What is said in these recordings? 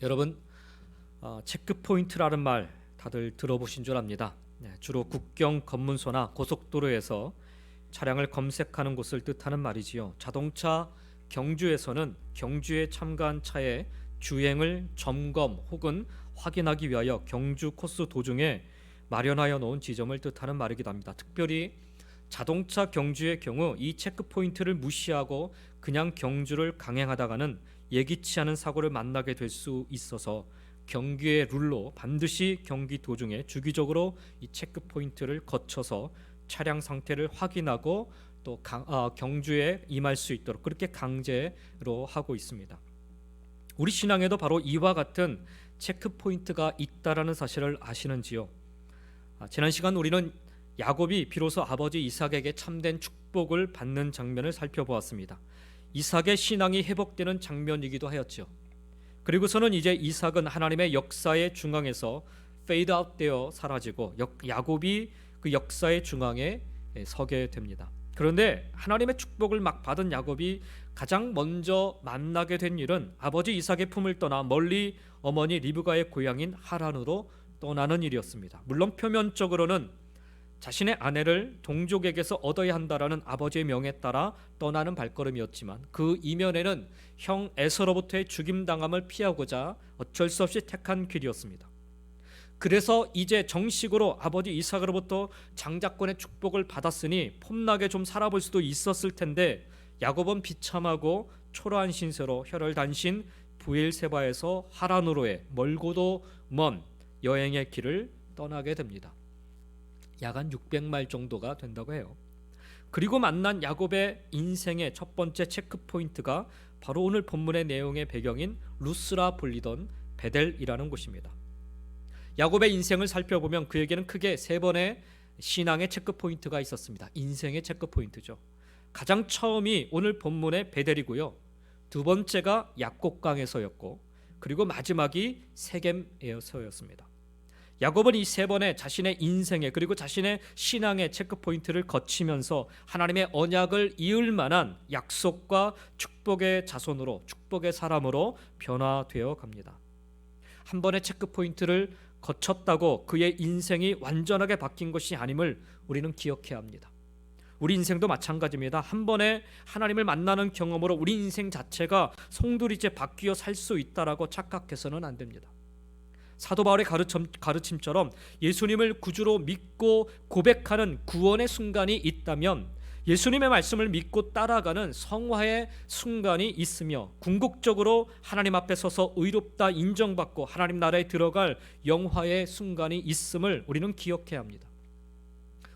여러분, 체크포인트라는 말 다들 들어보신 줄 압니다. 주로 국경 검문소나 고속도로에서 차량을 검색하는 곳을 뜻하는 말이지요. 자동차 경주에서는 경주에 참가한 차의 주행을 점검 혹은 확인하기 위하여 경주 코스 도중에 마련하여 놓은 지점을 뜻하는 말이기도 합니다. 특별히 자동차 경주의 경우 이 체크포인트를 무시하고 그냥 경주를 강행하다가는 예기치 않은 사고를 만나게 될 수 있어서 경기의 룰로 반드시 경기 도중에 주기적으로 이 체크포인트를 거쳐서 차량 상태를 확인하고 또 경주에 임할 수 있도록 그렇게 강제로 하고 있습니다. 우리 신앙에도 바로 이와 같은 체크포인트가 있다라는 사실을 아시는지요? 지난 시간 우리는 야곱이 비로소 아버지 이삭에게 참된 축복을 받는 장면을 살펴보았습니다. 이삭의 신앙이 회복되는 장면이기도 하였죠. 그리고서는 이제 이삭은 하나님의 역사의 중앙에서 페이드 아웃되어 사라지고 야곱이 그 역사의 중앙에 서게 됩니다. 그런데 하나님의 축복을 막 받은 야곱이 가장 먼저 만나게 된 일은 아버지 이삭의 품을 떠나 멀리 어머니 리브가의 고향인 하란으로 떠나는 일이었습니다. 물론 표면적으로는 자신의 아내를 동족에게서 얻어야 한다라는 아버지의 명에 따라 떠나는 발걸음이었지만 그 이면에는 형 에서로부터의 죽임당함을 피하고자 어쩔 수 없이 택한 길이었습니다. 그래서 이제 정식으로 아버지 이삭으로부터 장자권의 축복을 받았으니 폼나게 좀 살아볼 수도 있었을 텐데 야곱은 비참하고 초라한 신세로 혈혈단신 부엘세바에서 하란으로의 멀고도 먼 여행의 길을 떠나게 됩니다. 약 한 600마일 정도가 된다고 해요. 그리고 만난 야곱의 인생의 첫 번째 체크포인트가 바로 오늘 본문의 내용의 배경인 루스라 불리던 베델이라는 곳입니다. 야곱의 인생을 살펴보면 그에게는 크게 세 번의 신앙의 체크포인트가 있었습니다. 인생의 체크포인트죠. 가장 처음이 오늘 본문의 베델이고요. 두 번째가 약곡강에서였고 그리고 마지막이 세겜에서였습니다. 야곱은 이 세 번의 자신의 인생에 그리고 자신의 신앙의 체크포인트를 거치면서 하나님의 언약을 이을 만한 약속과 축복의 자손으로 축복의 사람으로 변화되어 갑니다. 한 번의 체크포인트를 거쳤다고 그의 인생이 완전하게 바뀐 것이 아님을 우리는 기억해야 합니다. 우리 인생도 마찬가지입니다. 한 번에 하나님을 만나는 경험으로 우리 인생 자체가 송두리째 바뀌어 살 수 있다라고 착각해서는 안 됩니다. 사도 바울의 가르침처럼 예수님을 구주로 믿고 고백하는 구원의 순간이 있다면 예수님의 말씀을 믿고 따라가는 성화의 순간이 있으며 궁극적으로 하나님 앞에 서서 의롭다 인정받고 하나님 나라에 들어갈 영화의 순간이 있음을 우리는 기억해야 합니다.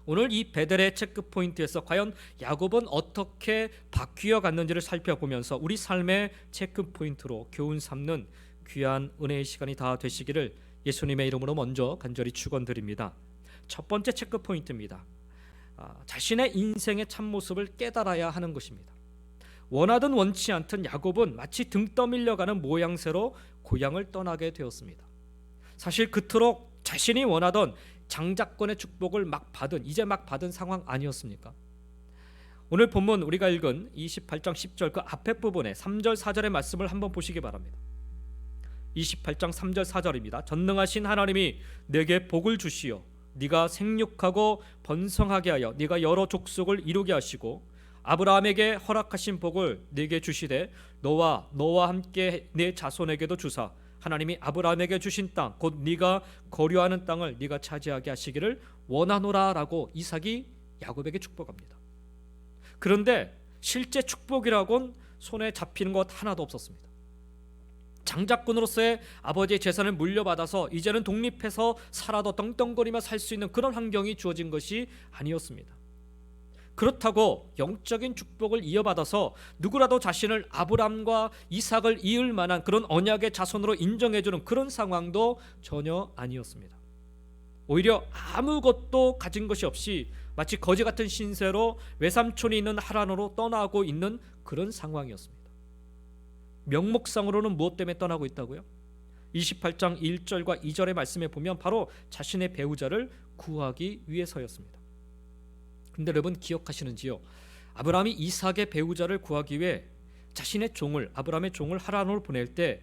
오늘 이 베델의 체크포인트에서 과연 야곱은 어떻게 바뀌어 갔는지를 살펴보면서 우리 삶의 체크포인트로 교훈 삼는 귀한 은혜의 시간이 다 되시기를 예수님의 이름으로 먼저 간절히 축원드립니다. 첫 번째 체크포인트입니다. 자신의 인생의 참모습을 깨달아야 하는 것입니다. 원하든 원치 않든 야곱은 마치 등 떠밀려가는 모양새로 고향을 떠나게 되었습니다. 사실 그토록 자신이 원하던 장자권의 축복을 이제 막 받은 상황 아니었습니까? 오늘 본문 우리가 읽은 28장 10절 그 앞에 부분에 3절 4절의 말씀을 한번 보시기 바랍니다. 28장 3절 4절입니다. 전능하신 하나님이 내게 복을 주시어 네가 생육하고 번성하게 하여 네가 여러 족속을 이루게 하시고 아브라함에게 허락하신 복을 네게 주시되 너와 함께 네 자손에게도 주사 하나님이 아브라함에게 주신 땅 곧 네가 거류하는 땅을 네가 차지하게 하시기를 원하노라라고 이삭이 야곱에게 축복합니다. 그런데 실제 축복이라곤 손에 잡히는 것 하나도 없었습니다. 장자꾼으로서의 아버지의 재산을 물려받아서 이제는 독립해서 살아도 떵떵거리며 살 수 있는 그런 환경이 주어진 것이 아니었습니다. 그렇다고 영적인 축복을 이어받아서 누구라도 자신을 아브람과 이삭을 이을 만한 그런 언약의 자손으로 인정해주는 그런 상황도 전혀 아니었습니다. 오히려 아무것도 가진 것이 없이 마치 거지 같은 신세로 외삼촌이 있는 하란으로 떠나고 있는 그런 상황이었습니다. 명목상으로는 무엇 때문에 떠나고 있다고요? 28장 1절과 2절의 말씀에 보면 바로 자신의 배우자를 구하기 위해서였습니다. 그런데 여러분 기억하시는지요? 아브라함이 이삭의 배우자를 구하기 위해 자신의 종을 아브라함의 종을 하란으로 보낼 때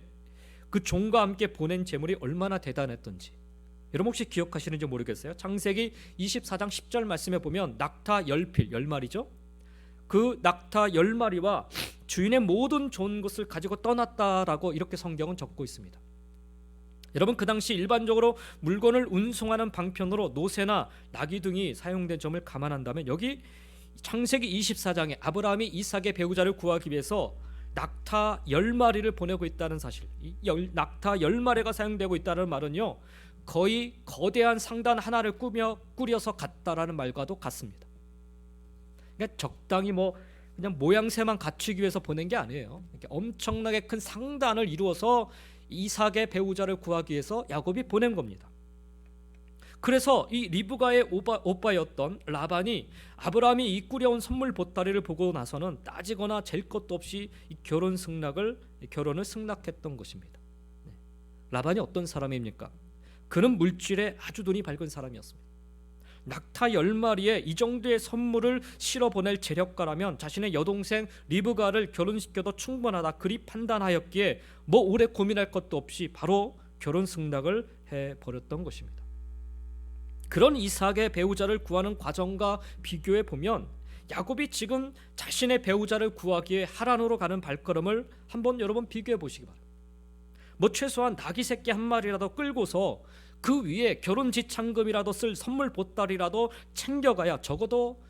그 종과 함께 보낸 재물이 얼마나 대단했던지 여러분 혹시 기억하시는지 모르겠어요. 창세기 24장 10절 말씀에 보면 낙타 10필 10마리죠. 그 낙타 10마리와 주인의 모든 좋은 것을 가지고 떠났다라고 이렇게 성경은 적고 있습니다. 여러분 그 당시 일반적으로 물건을 운송하는 방편으로 노새나 나귀 등이 사용된 점을 감안한다면 여기 창세기 24장에 아브라함이 이삭의 배우자를 구하기 위해서 낙타 10마리를 보내고 있다는 사실, 이 낙타 10마리가 사용되고 있다는 말은요 거의 거대한 상단 하나를 꾸려서 갔다라는 말과도 같습니다. 그러니까 적당히 그냥 모양새만 갖추기 위해서 보낸 게 아니에요. 엄청나게 큰 상단을 이루어서 이삭의 배우자를 구하기 위해서 야곱이 보낸 겁니다. 그래서 이 리브가의 오빠였던 라반이 아브라함이 이 꾸려온 선물 보따리를 보고 나서는 따지거나 잴 것도 없이 이 결혼을 승낙했던 것입니다. 라반이 어떤 사람입니까? 그는 물질에 아주 눈이 밝은 사람이었습니다. 낙타 10마리에 이 정도의 선물을 실어 보낼 재력가라면 자신의 여동생 리브가를 결혼시켜도 충분하다 그리 판단하였기에 오래 고민할 것도 없이 바로 결혼 승낙을 해버렸던 것입니다. 그런 이삭의 배우자를 구하는 과정과 비교해 보면 야곱이 지금 자신의 배우자를 구하기에 하란으로 가는 발걸음을 한번 여러분 비교해 보시기 바랍니다. 최소한 나귀 새끼 한 마리라도 끌고서 그 위에 결혼 지참금이라도 쓸 선물 보따리라도 챙겨가야 적어도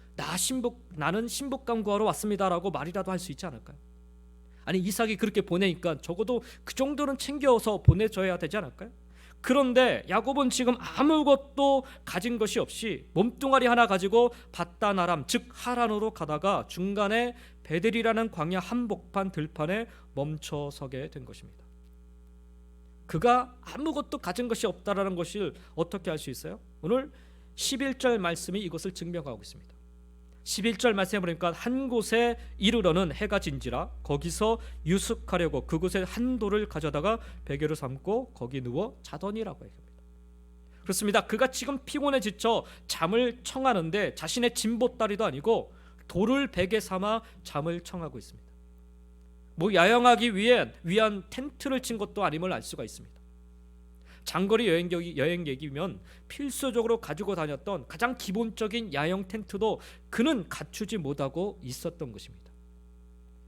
나는 신부감 구하러 왔습니다라고 말이라도 할 수 있지 않을까요? 아니 이삭이 그렇게 보내니까 적어도 그 정도는 챙겨서 보내줘야 되지 않을까요? 그런데 야곱은 지금 아무것도 가진 것이 없이 몸뚱아리 하나 가지고 바단 아람 즉 하란으로 가다가 중간에 베델이라는 광야 한복판 들판에 멈춰서게 된 것입니다. 그가 아무것도 가진 것이 없다라는 것을 어떻게 알 수 있어요? 오늘 11절 말씀이 이것을 증명하고 있습니다. 11절 말씀에 보니까 한 곳에 이르러는 해가 진지라 거기서 유숙하려고 그곳에 한 돌을 가져다가 베개로 삼고 거기 누워 자더니라고 얘기합니다. 그렇습니다. 그가 지금 피곤해 지쳐 잠을 청하는데 자신의 짐보따리도 아니고 돌을 베개 삼아 잠을 청하고 있습니다. 야영하기 위한 텐트를 친 것도 아님을 알 수가 있습니다. 장거리 여행객이면 필수적으로 가지고 다녔던 가장 기본적인 야영 텐트도 그는 갖추지 못하고 있었던 것입니다.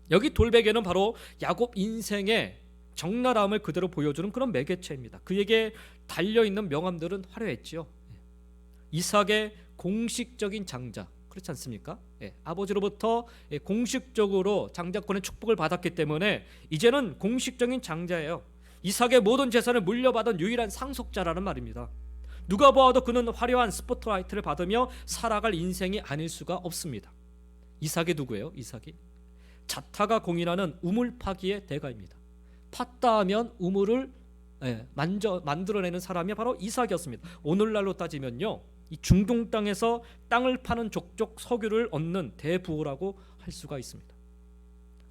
여기 돌베개는 바로 야곱 인생의 적나라함을 그대로 보여주는 그런 매개체입니다. 그에게 달려있는 명함들은 화려했지요. 이삭의 공식적인 장자, 그렇지 않습니까? 아버지로부터 공식적으로 장자권의 축복을 받았기 때문에 이제는 공식적인 장자예요. 이삭의 모든 재산을 물려받은 유일한 상속자라는 말입니다. 누가 보아도 그는 화려한 스포트라이트를 받으며 살아갈 인생이 아닐 수가 없습니다. 이삭이 누구예요? 이삭이 자타가 공인하는 우물 파기의 대가입니다. 팠다 하면 우물을 만들어내는 사람이 바로 이삭이었습니다. 오늘날로 따지면요 이 중동 땅에서 땅을 파는 족족 석유를 얻는 대부호라고 할 수가 있습니다.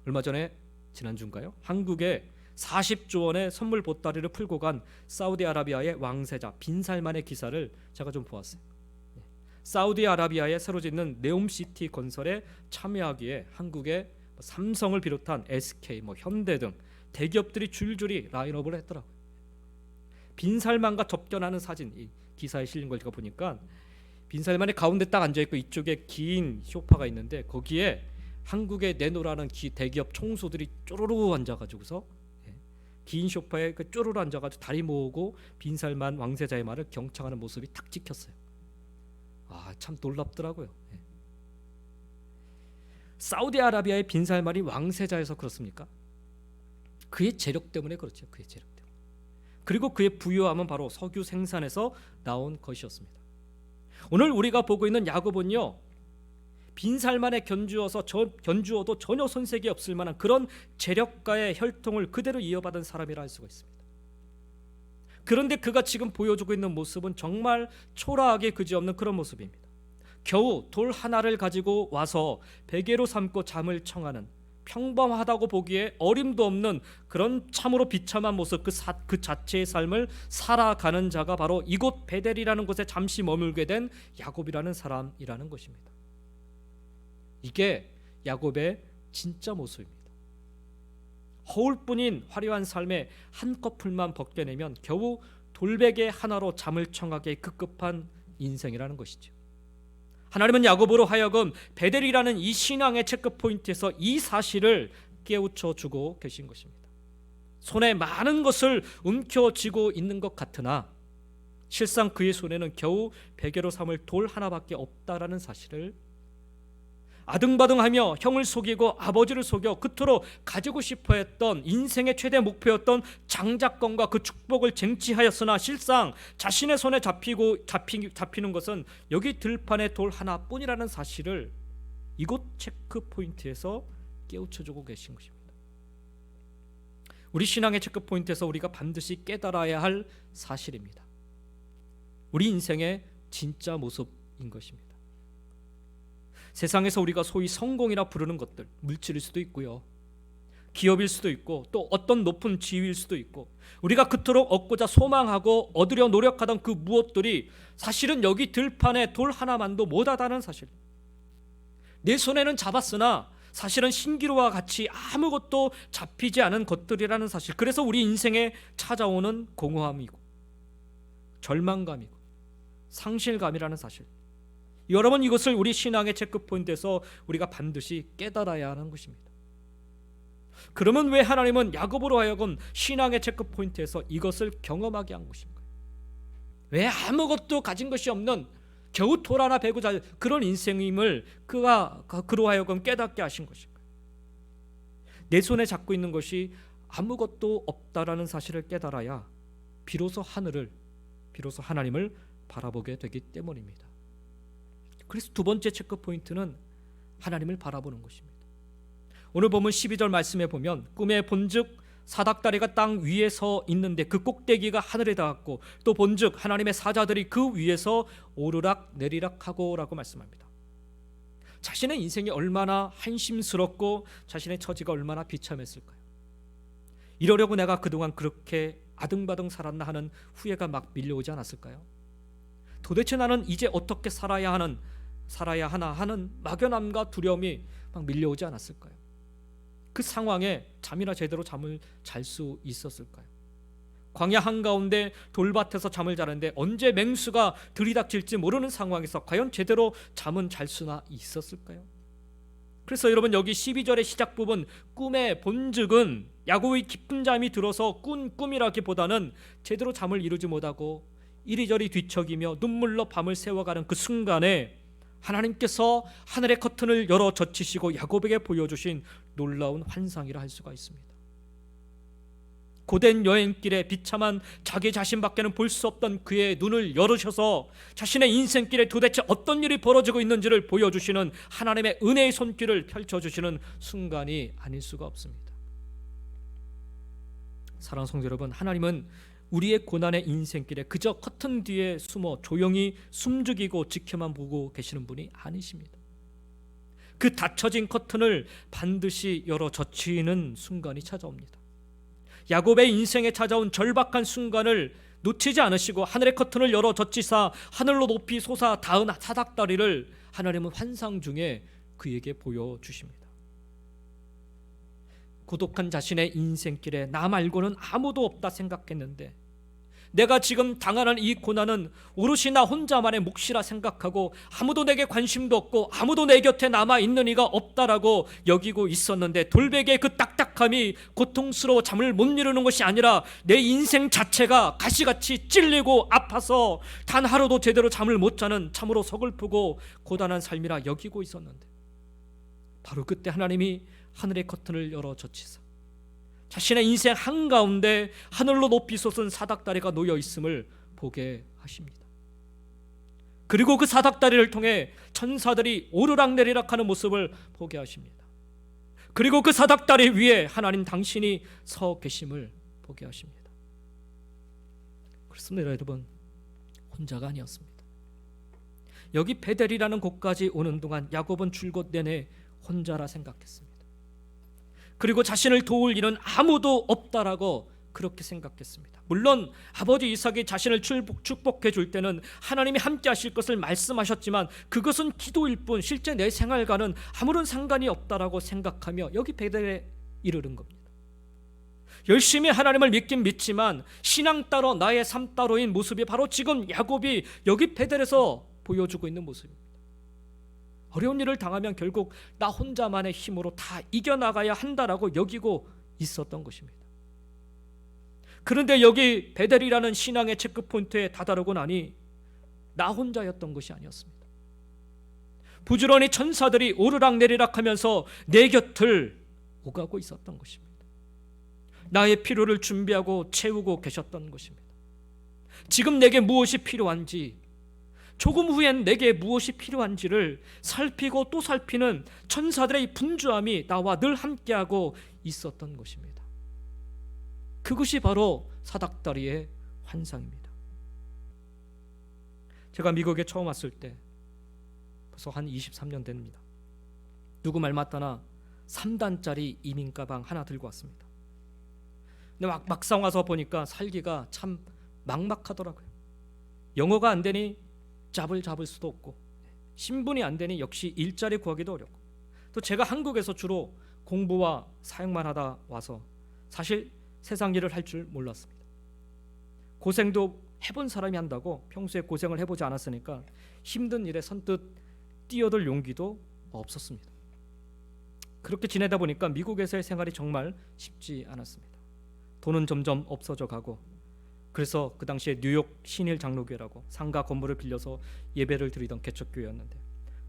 얼마 전에 지난주인가요? 한국에 40조 원의 선물 보따리를 풀고 간 사우디아라비아의 왕세자 빈살만의 기사를 제가 좀 보았어요. 사우디아라비아에 새로 짓는 네옴시티 건설에 참여하기에 한국의 삼성을 비롯한 SK, 현대 등 대기업들이 줄줄이 라인업을 했더라고요. 빈살만과 접견하는 사진, 이 기사에 실린 걸 제가 보니까 빈살만이 가운데 딱 앉아있고 이쪽에 긴 소파가 있는데 거기에 한국의 네노라는 대기업 총수들이 쪼르르 앉아가지고서 긴 소파에 쪼르르 앉아가지고 다리 모으고 빈살만 왕세자의 말을 경청하는 모습이 탁 찍혔어요. 참 놀랍더라고요. 사우디아라비아의 빈살만이 왕세자여서 그렇습니까? 그의 재력 때문에 그렇죠. 그의 재력 때문에. 그리고 그의 부유함은 바로 석유 생산에서 나온 것이었습니다. 오늘 우리가 보고 있는 야곱은요 빈살만에 견주어도 전혀 손색이 없을 만한 그런 재력가의 혈통을 그대로 이어받은 사람이라 할 수가 있습니다. 그런데 그가 지금 보여주고 있는 모습은 정말 초라하게 그지없는 그런 모습입니다. 겨우 돌 하나를 가지고 와서 베개로 삼고 잠을 청하는 평범하다고 보기에 어림도 없는 그런 참으로 비참한 모습, 그 자체의 삶을 살아가는 자가 바로 이곳 베델이라는 곳에 잠시 머물게 된 야곱이라는 사람이라는 것입니다. 이게 야곱의 진짜 모습입니다. 허울뿐인 화려한 삶의 한꺼풀만 벗겨내면 겨우 돌베개 하나로 잠을 청하기에 급급한 인생이라는 것이죠. 하나님은 야고보로 하여금 베델이라는 이 신앙의 체크포인트에서 이 사실을 깨우쳐 주고 계신 것입니다. 손에 많은 것을 움켜쥐고 있는 것 같으나 실상 그의 손에는 겨우 베개로 삼을 돌 하나밖에 없다라는 사실을, 아등바등하며 형을 속이고 아버지를 속여 그토록 가지고 싶어 했던 인생의 최대 목표였던 장자권과 그 축복을 쟁취하였으나 실상 자신의 손에 잡히는 것은 여기 들판의 돌 하나뿐이라는 사실을 이곳 체크포인트에서 깨우쳐주고 계신 것입니다. 우리 신앙의 체크포인트에서 우리가 반드시 깨달아야 할 사실입니다. 우리 인생의 진짜 모습인 것입니다. 세상에서 우리가 소위 성공이라 부르는 것들, 물질일 수도 있고요, 기업일 수도 있고, 또 어떤 높은 지위일 수도 있고, 우리가 그토록 얻고자 소망하고 얻으려 노력하던 그 무엇들이 사실은 여기 들판에 돌 하나만도 못하다는 사실, 내 손에는 잡았으나 사실은 신기루와 같이 아무것도 잡히지 않은 것들이라는 사실, 그래서 우리 인생에 찾아오는 공허함이고 절망감이고 상실감이라는 사실, 여러분, 이것을 우리 신앙의 체크포인트에서 우리가 반드시 깨달아야 하는 것입니다. 그러면 왜 하나님은 야고보로 하여금 신앙의 체크포인트에서 이것을 경험하게 한 것인가요? 왜 아무것도 가진 것이 없는 겨우 돌 하나 베고 잘 그런 인생임을 그로 하여금 깨닫게 하신 것인가요? 내 손에 잡고 있는 것이 아무것도 없다라는 사실을 깨달아야 비로소 하나님을 바라보게 되기 때문입니다. 그래서 두 번째 체크포인트는 하나님을 바라보는 것입니다. 오늘 본문 12절 말씀에 보면 꿈에 본즉 사닥다리가 땅 위에 서 있는데 그 꼭대기가 하늘에 닿았고 또 본즉 하나님의 사자들이 그 위에서 오르락 내리락하고 라고 말씀합니다. 자신의 인생이 얼마나 한심스럽고 자신의 처지가 얼마나 비참했을까요? 이러려고 내가 그동안 그렇게 아등바등 살았나 하는 후회가 막 밀려오지 않았을까요? 도대체 나는 이제 어떻게 살아야 하나 하는 막연함과 두려움이 막 밀려오지 않았을까요? 그 상황에 제대로 잠을 잘 수 있었을까요? 광야 한가운데 돌밭에서 잠을 자는데 언제 맹수가 들이닥칠지 모르는 상황에서 과연 제대로 잠은 잘 수나 있었을까요? 그래서 여러분, 여기 12절의 시작 부분 꿈의 본즉은 야고보의 깊은 잠이 들어서 꾼 꿈이라기보다는 제대로 잠을 이루지 못하고 이리저리 뒤척이며 눈물로 밤을 새워가는 그 순간에 하나님께서 하늘의 커튼을 열어 젖히시고 야고보에게 보여주신 놀라운 환상이라 할 수가 있습니다. 고된 여행길에 비참한 자기 자신밖에는 볼 수 없던 그의 눈을 열으셔서 자신의 인생길에 도대체 어떤 일이 벌어지고 있는지를 보여주시는 하나님의 은혜의 손길을 펼쳐주시는 순간이 아닐 수가 없습니다. 사랑하는 성도 여러분, 하나님은 우리의 고난의 인생길에 그저 커튼 뒤에 숨어 조용히 숨죽이고 지켜만 보고 계시는 분이 아니십니다. 그 닫혀진 커튼을 반드시 열어 젖히는 순간이 찾아옵니다. 야곱의 인생에 찾아온 절박한 순간을 놓치지 않으시고 하늘의 커튼을 열어 젖히사 하늘로 높이 솟아 닿은 사닥다리를 하나님은 환상 중에 그에게 보여주십니다. 고독한 자신의 인생길에 나 말고는 아무도 없다 생각했는데 내가 지금 당하는 이 고난은 오롯이 나 혼자만의 몫이라 생각하고 아무도 내게 관심도 없고 아무도 내 곁에 남아있는 이가 없다라고 여기고 있었는데 돌베개의 그 딱딱함이 고통스러워 잠을 못 이루는 것이 아니라 내 인생 자체가 가시같이 찔리고 아파서 단 하루도 제대로 잠을 못 자는 참으로 서글프고 고단한 삶이라 여기고 있었는데 바로 그때 하나님이 하늘의 커튼을 열어 젖히사 자신의 인생 한가운데 하늘로 높이 솟은 사닥다리가 놓여 있음을 보게 하십니다. 그리고 그 사닥다리를 통해 천사들이 오르락내리락하는 모습을 보게 하십니다. 그리고 그 사닥다리 위에 하나님 당신이 서 계심을 보게 하십니다. 그렇습니다. 여러분, 혼자가 아니었습니다. 여기 베델이라는 곳까지 오는 동안 야곱은 줄곧 내내 혼자라 생각했습니다. 그리고 자신을 도울 일은 아무도 없다라고 그렇게 생각했습니다. 물론 아버지 이삭이 자신을 축복해 줄 때는 하나님이 함께 하실 것을 말씀하셨지만 그것은 기도일 뿐 실제 내 생활과는 아무런 상관이 없다라고 생각하며 여기 베델에 이르는 겁니다. 열심히 하나님을 믿긴 믿지만 신앙 따로 나의 삶 따로인 모습이 바로 지금 야곱이 여기 베델에서 보여주고 있는 모습입니다. 어려운 일을 당하면 결국 나 혼자만의 힘으로 다 이겨나가야 한다라고 여기고 있었던 것입니다. 그런데 여기 베델이라는 신앙의 체크포인트에 다다르고 나니 나 혼자였던 것이 아니었습니다. 부지런히 천사들이 오르락내리락 하면서 내 곁을 오가고 있었던 것입니다. 나의 필요를 준비하고 채우고 계셨던 것입니다. 지금 내게 무엇이 필요한지, 조금 후엔 내게 무엇이 필요한지를 살피고 또 살피는 천사들의 분주함이 나와 늘 함께하고 있었던 것입니다. 그것이 바로 사닥다리의 환상입니다. 제가 미국에 처음 왔을 때 벌써 한 23년 됩니다. 누구 말 맞다나 3단짜리 이민 가방 하나 들고 왔습니다. 근데 막상 와서 보니까 살기가 참 막막하더라고요. 영어가 안 되니 잡을 수도 없고, 신분이 안 되니 역시 일자리 구하기도 어렵고, 또 제가 한국에서 주로 공부와 사역만 하다 와서 사실 세상 일을 할 줄 몰랐습니다. 고생도 해본 사람이 한다고 평소에 고생을 해보지 않았으니까 힘든 일에 선뜻 뛰어들 용기도 없었습니다. 그렇게 지내다 보니까 미국에서의 생활이 정말 쉽지 않았습니다. 돈은 점점 없어져 가고, 그래서 그 당시에 뉴욕 신일 장로교회라고 상가 건물을 빌려서 예배를 드리던 개척교회였는데,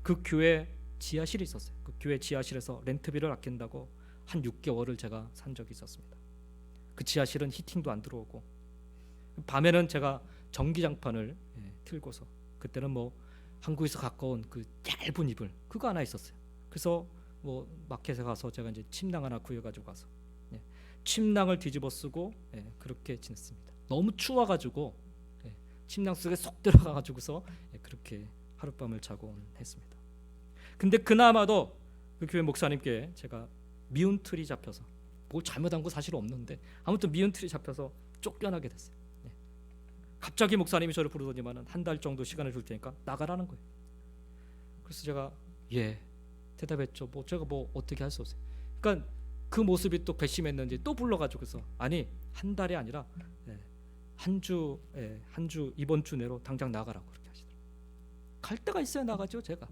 그 교회 지하실이 있었어요. 그 교회 지하실에서 렌트비를 아낀다고 한 6개월을 제가 산 적이 있었습니다. 그 지하실은 히팅도 안 들어오고, 밤에는 제가 전기장판을 틀고서, 그때는 뭐 한국에서 가까운 그 얇은 이불 그거 하나 있었어요. 그래서 뭐 마켓에 가서 제가 이제 침낭 하나 구해가지고 가서 침낭을 뒤집어 쓰고 그렇게 지냈습니다. 너무 추워가지고 침낭 속에 쏙 들어가가지고서 그렇게 하룻밤을 자고 했습니다. 근데 그나마도 그 교회 목사님께 제가 미운 틀이 잡혀서, 뭘 잘못한 거 사실 없는데 아무튼 미운 틀이 잡혀서 쫓겨나게 됐어요. 갑자기 목사님이 저를 부르더니만은 한 달 정도 시간을 줄 테니까 나가라는 거예요. 그래서 제가 대답했죠. 뭐 제가 뭐 어떻게 할 수 없어요. 그러니까 그 모습이 또 괘씸했는지 또 불러가지고서, 아니 한 달이 아니라 한 주 이번 주 내로 당장 나가라고 그렇게 하시더라고요. 갈 데가 있어야 나가죠. 제가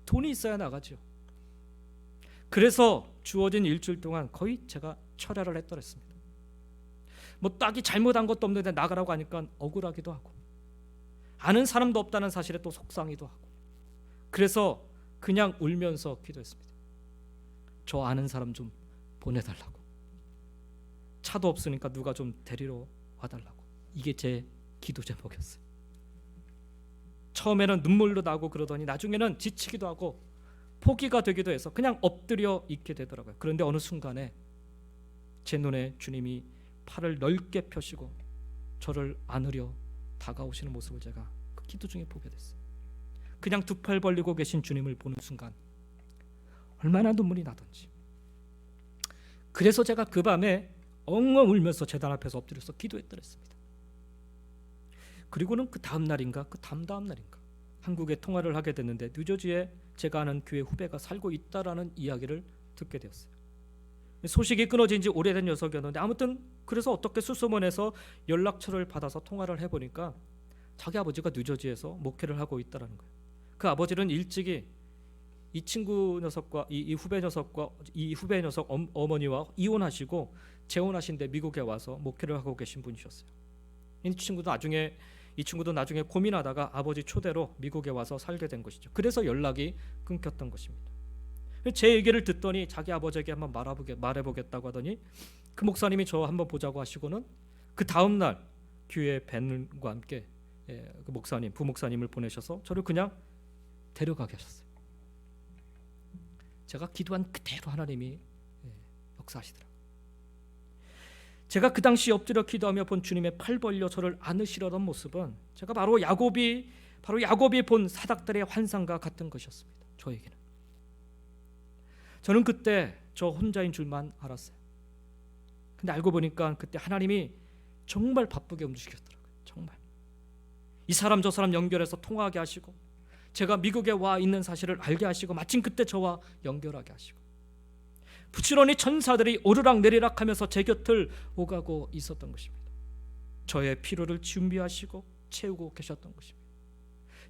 돈이 있어야 나가죠. 그래서 주어진 일주일 동안 거의 제가 철야를 했더랬습니다. 뭐 딱히 잘못한 것도 없는데 나가라고 하니까 억울하기도 하고, 아는 사람도 없다는 사실에 또 속상하기도 하고, 그래서 그냥 울면서 기도했습니다. 저 아는 사람 좀 보내달라고, 차도 없으니까 누가 좀 데리러 와달라고. 이게 제 기도 제목이었어요. 처음에는 눈물도 나고 그러더니 나중에는 지치기도 하고 포기가 되기도 해서 그냥 엎드려 있게 되더라고요. 그런데 어느 순간에 제 눈에 주님이 팔을 넓게 펴시고 저를 안으려 다가오시는 모습을 제가 그 기도 중에 보게 됐어요. 그냥 두 팔 벌리고 계신 주님을 보는 순간 얼마나 눈물이 나던지. 그래서 제가 그 밤에 엉엉 울면서 제단 앞에서 엎드려서 기도했더랬습니다. 그리고는 그 다음 날인가 그 다음 날인가 한국에 통화를 하게 됐는데, 뉴저지에 제가 아는 교회 후배가 살고 있다라는 이야기를 듣게 되었어요. 소식이 끊어진 지 오래된 녀석이었는데, 아무튼 그래서 어떻게 수소문해서 연락처를 받아서 통화를 해보니까 자기 아버지가 뉴저지에서 목회를 하고 있다라는 거예요. 그 아버지는 일찍이 이 친구 녀석과 이 후배 녀석 어머니와 이혼하시고 재혼하신데 미국에 와서 목회를 하고 계신 분이셨어요. 이 친구도 나중에 고민하다가 아버지 초대로 미국에 와서 살게 된 것이죠. 그래서 연락이 끊겼던 것입니다. 제 얘기를 듣더니 자기 아버지에게 한번 말해보겠다고 하더니 그 목사님이 저 한번 보자고 하시고는 그 다음 날 교회 밴과 함께 그 목사님, 부목사님을 보내셔서 저를 그냥 데려가게 하셨어요. 제가 기도한 그대로 하나님이 역사하시더라고요. 제가 그 당시 엎드려 기도하며 본 주님의 팔 벌려 저를 안으시려던 모습은 제가 바로 야곱이 본 사닥다리의 환상과 같은 것이었습니다. 저에게는. 저는 그때 저 혼자인 줄만 알았어요. 근데 알고 보니까 그때 하나님이 정말 바쁘게 움직이셨더라고요. 정말 이 사람 저 사람 연결해서 통화하게 하시고, 제가 미국에 와 있는 사실을 알게 하시고, 마침 그때 저와 연결하게 하시고, 부지런히 천사들이 오르락내리락 하면서 제 곁을 오가고 있었던 것입니다. 저의 필요를 준비하시고 채우고 계셨던 것입니다.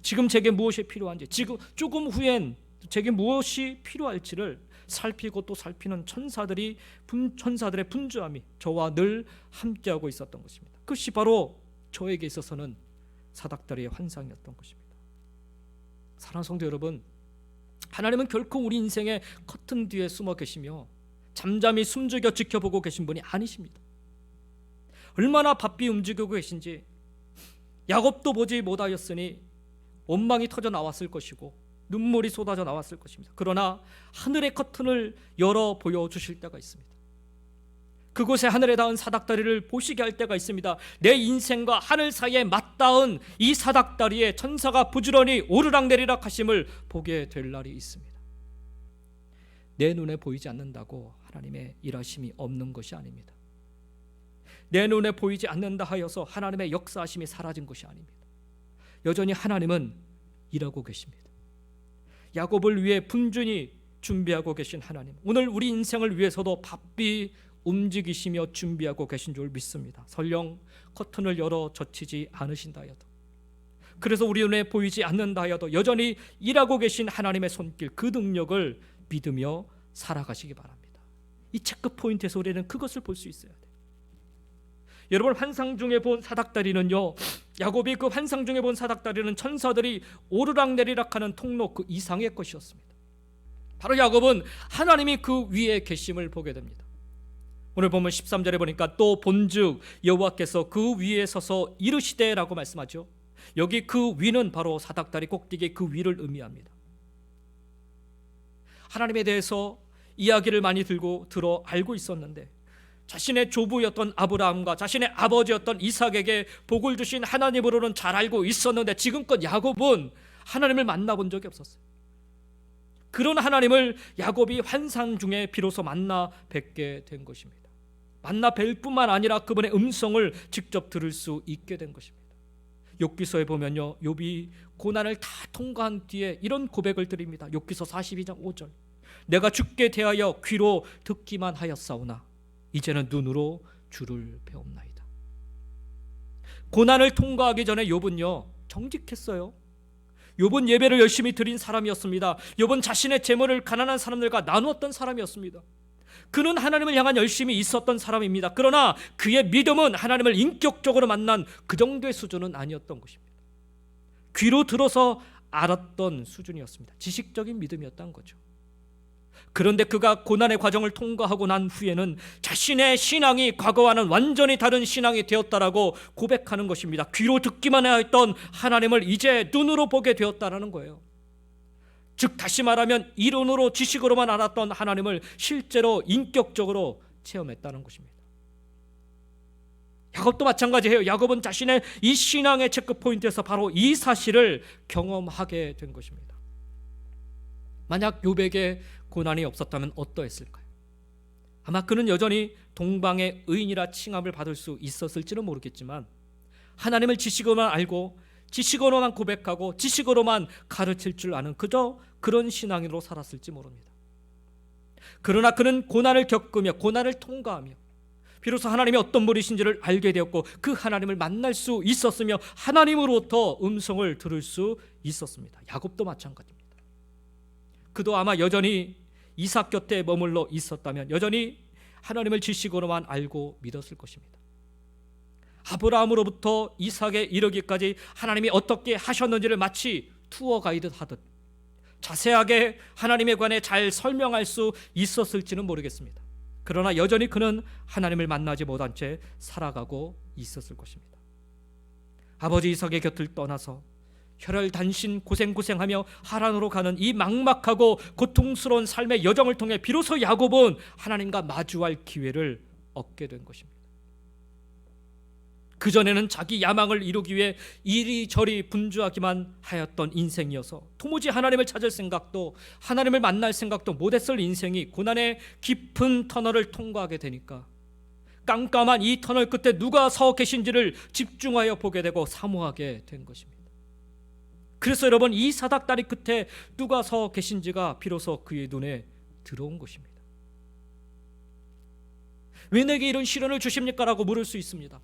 지금 제게 무엇이 필요한지, 지금 조금 후엔 제게 무엇이 필요할지를 살피고 또 살피는 천사들의 분주함이 저와 늘 함께하고 있었던 것입니다. 그것이 바로 저에게 있어서는 사닥다리의 환상이었던 것입니다. 사랑하는 성도 여러분, 하나님은 결코 우리 인생의 커튼 뒤에 숨어 계시며 잠잠히 숨죽여 지켜보고 계신 분이 아니십니다. 얼마나 바삐 움직이고 계신지 야곱도 보지 못하였으니 원망이 터져 나왔을 것이고 눈물이 쏟아져 나왔을 것입니다. 그러나 하늘의 커튼을 열어 보여주실 때가 있습니다. 그곳에 하늘에 닿은 사닥다리를 보시게 할 때가 있습니다. 내 인생과 하늘 사이에 맞닿은 이 사닥다리에 천사가 부지런히 오르락내리락 하심을 보게 될 날이 있습니다. 내 눈에 보이지 않는다고 하나님의 일하심이 없는 것이 아닙니다. 내 눈에 보이지 않는다 하여서 하나님의 역사하심이 사라진 것이 아닙니다. 여전히 하나님은 일하고 계십니다. 야곱을 위해 분주히 준비하고 계신 하나님, 오늘 우리 인생을 위해서도 바삐 움직이시며 준비하고 계신 줄 믿습니다. 설령 커튼을 열어 젖히지 않으신다 하여도, 그래서 우리 눈에 보이지 않는다 하여도 여전히 일하고 계신 하나님의 손길, 그 능력을 믿으며 살아가시기 바랍니다. 이 체크 포인트에서 우리는 그것을 볼 수 있어야 돼요. 여러분, 환상 중에 본 사닥다리는요, 야곱이 그 환상 중에 본 사닥다리는 천사들이 오르락내리락하는 통로 그 이상의 것이었습니다. 바로 야곱은 하나님이 그 위에 계심을 보게 됩니다. 오늘 보면 13절에 보니까 또 본즉 여호와께서 그 위에 서서 이르시되라고 말씀하죠. 여기 그 위는 바로 사닥다리 꼭대기 그 위를 의미합니다. 하나님에 대해서 이야기를 많이 들어 알고 있었는데 자신의 조부였던 아브라함과 자신의 아버지였던 이삭에게 복을 주신 하나님으로는 잘 알고 있었는데 지금껏 야곱은 하나님을 만나본 적이 없었어요. 그런 하나님을 야곱이 환상 중에 비로소 만나 뵙게 된 것입니다. 만나 뵐 뿐만 아니라 그분의 음성을 직접 들을 수 있게 된 것입니다. 욥기서에 보면요, 욥이 고난을 다 통과한 뒤에 이런 고백을 드립니다. 욥기서 42장 5절, 내가 주께 대하여 귀로 듣기만 하였사오나 이제는 눈으로 주를 배옵나이다. 고난을 통과하기 전에 욥은요 정직했어요. 욥은 예배를 열심히 드린 사람이었습니다. 욥은 자신의 재물을 가난한 사람들과 나누었던 사람이었습니다. 그는 하나님을 향한 열심이 있었던 사람입니다. 그러나 그의 믿음은 하나님을 인격적으로 만난 그 정도의 수준은 아니었던 것입니다. 귀로 들어서 알았던 수준이었습니다. 지식적인 믿음이었던 거죠. 그런데 그가 고난의 과정을 통과하고 난 후에는 자신의 신앙이 과거와는 완전히 다른 신앙이 되었다라고 고백하는 것입니다. 귀로 듣기만 했던 하나님을 이제 눈으로 보게 되었다라는 거예요. 즉 다시 말하면 이론으로 지식으로만 알았던 하나님을 실제로 인격적으로 체험했다는 것입니다. 야곱도 마찬가지예요. 야곱은 자신의 이 신앙의 체크포인트에서 바로 이 사실을 경험하게 된 것입니다. 만약 욥에게 고난이 없었다면 어떠했을까요? 아마 그는 여전히 동방의 의인이라 칭함을 받을 수 있었을지는 모르겠지만 하나님을 지식으로만 알고 지식으로만 고백하고 지식으로만 가르칠 줄 아는 그저 그런 신앙으로 살았을지 모릅니다. 그러나 그는 고난을 겪으며 고난을 통과하며 비로소 하나님이 어떤 분이신지를 알게 되었고 그 하나님을 만날 수 있었으며 하나님으로부터 음성을 들을 수 있었습니다. 야곱도 마찬가지입니다. 그도 아마 여전히 이삭 곁에 머물러 있었다면 여전히 하나님을 지식으로만 알고 믿었을 것입니다. 아브라함으로부터 이삭에 이르기까지 하나님이 어떻게 하셨는지를 마치 투어 가이드 하듯 자세하게 하나님에 관해 잘 설명할 수 있었을지는 모르겠습니다. 그러나 여전히 그는 하나님을 만나지 못한 채 살아가고 있었을 것입니다. 아버지 이삭의 곁을 떠나서 혈혈단신 고생하며 하란으로 가는 이 막막하고 고통스러운 삶의 여정을 통해 비로소 야곱은 하나님과 마주할 기회를 얻게 된 것입니다. 그전에는 자기 야망을 이루기 위해 이리저리 분주하기만 하였던 인생이어서 도무지 하나님을 찾을 생각도 하나님을 만날 생각도 못했을 인생이 고난의 깊은 터널을 통과하게 되니까 깜깜한 이 터널 끝에 누가 서 계신지를 집중하여 보게 되고 사모하게 된 것입니다. 그래서 여러분, 이 사닥다리 끝에 누가 서 계신지가 비로소 그의 눈에 들어온 것입니다. 왜 내게 이런 시련을 주십니까? 라고 물을 수 있습니다.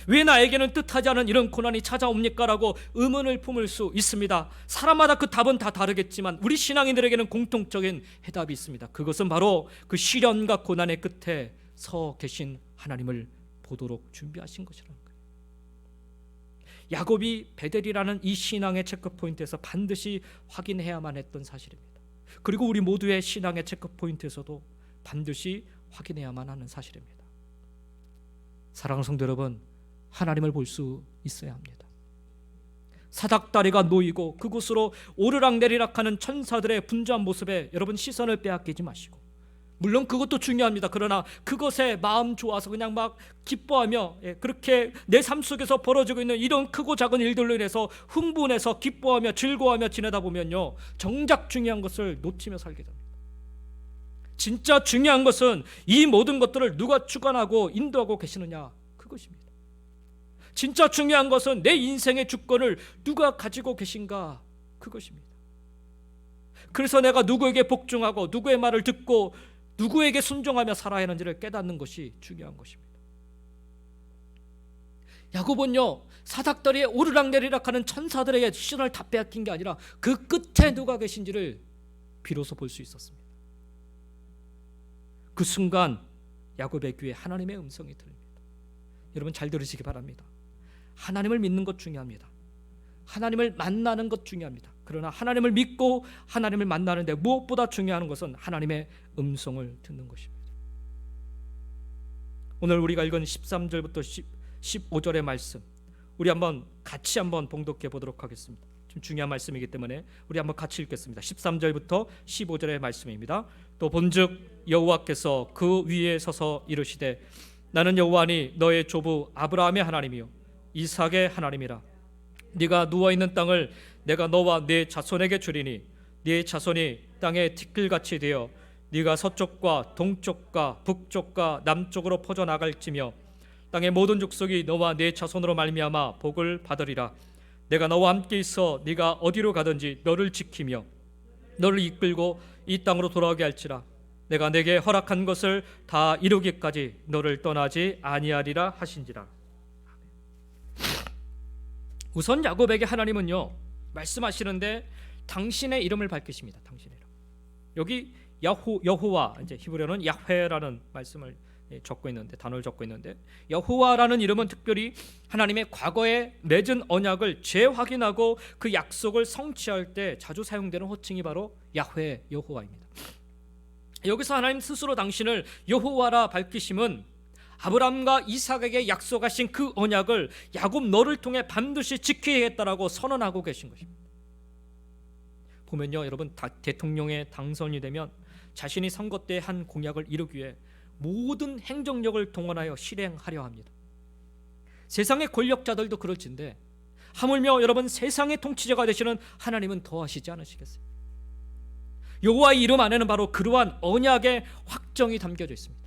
왜 나에게는 뜻하지 않은 이런 고난이 찾아옵니까? 라고 의문을 품을 수 있습니다. 사람마다 그 답은 다 다르겠지만 우리 신앙인들에게는 공통적인 해답이 있습니다. 그것은 바로 그 시련과 고난의 끝에 서 계신 하나님을 보도록 준비하신 것이라는 거예요. 야곱이 베델이라는 이 신앙의 체크포인트에서 반드시 확인해야만 했던 사실입니다. 그리고 우리 모두의 신앙의 체크포인트에서도 반드시 확인해야만 하는 사실입니다. 사랑하는 성도 여러분, 하나님을 볼 수 있어야 합니다. 사닥다리가 놓이고 그곳으로 오르락내리락하는 천사들의 분주한 모습에 여러분 시선을 빼앗기지 마시고, 물론 그것도 중요합니다. 그러나 그것에 마음 좋아서 그냥 막 기뻐하며, 그렇게 내 삶 속에서 벌어지고 있는 이런 크고 작은 일들로 인해서 흥분해서 기뻐하며 즐거워하며 지내다 보면요, 정작 중요한 것을 놓치며 살게 됩니다. 진짜 중요한 것은 이 모든 것들을 누가 주관하고 인도하고 계시느냐, 그것입니다. 진짜 중요한 것은 내 인생의 주권을 누가 가지고 계신가, 그것입니다. 그래서 내가 누구에게 복종하고 누구의 말을 듣고 누구에게 순종하며 살아야 하는지를 깨닫는 것이 중요한 것입니다. 야곱은요, 사닥다리에 오르락내리락하는 천사들에게 시선을 다 빼앗긴 게 아니라 그 끝에 누가 계신지를 비로소 볼 수 있었습니다. 그 순간 야곱의 귀에 하나님의 음성이 들립니다. 여러분 잘 들으시기 바랍니다. 하나님을 믿는 것 중요합니다. 하나님을 만나는 것 중요합니다. 그러나 하나님을 믿고 하나님을 만나는데 무엇보다 중요한 것은 하나님의 음성을 듣는 것입니다. 오늘 우리가 읽은 13절부터 15절의 말씀, 우리 같이 한번 봉독해 보도록 하겠습니다. 좀 중요한 말씀이기 때문에 우리 한번 같이 읽겠습니다. 13절부터 15절의 말씀입니다. 또 본즉 여호와께서 그 위에 서서 이르시되 나는 여호와니 너의 조부 아브라함의 하나님이요 이삭의 하나님이라. 네가 누워있는 땅을 내가 너와 네 자손에게 주리니 네 자손이 땅의 티끌같이 되어 네가 서쪽과 동쪽과 북쪽과 남쪽으로 퍼져나갈지며 땅의 모든 족속이 너와 네 자손으로 말미암아 복을 받으리라. 내가 너와 함께 있어 네가 어디로 가든지 너를 지키며 너를 이끌고 이 땅으로 돌아오게 할지라. 내가 내게 허락한 것을 다 이루기까지 너를 떠나지 아니하리라 하신지라. 우선 야곱에게 하나님은요 말씀하시는데 당신의 이름을 밝히십니다. 당신의 이름. 여기 여호와, 이제 히브리어는 야훼라는 말씀을 적고 있는데, 단어를 적고 있는데, 여호와라는 이름은 특별히 하나님의 과거에 맺은 언약을 재확인하고 그 약속을 성취할 때 자주 사용되는 호칭이 바로 야훼, 여호와입니다. 여기서 하나님 스스로 당신을 여호와라 밝히심은 아브람과 이삭에게 약속하신 그 언약을 야곱 너를 통해 반드시 지켜야겠다라고 선언하고 계신 것입니다. 보면요, 여러분 대통령에 당선이 되면 자신이 선거 때 한 공약을 이루기 위해 모든 행정력을 동원하여 실행하려 합니다. 세상의 권력자들도 그럴진데 하물며 여러분 세상의 통치자가 되시는 하나님은 더 하시지 않으시겠어요? 여호와의 이름 안에는 바로 그러한 언약의 확정이 담겨져 있습니다.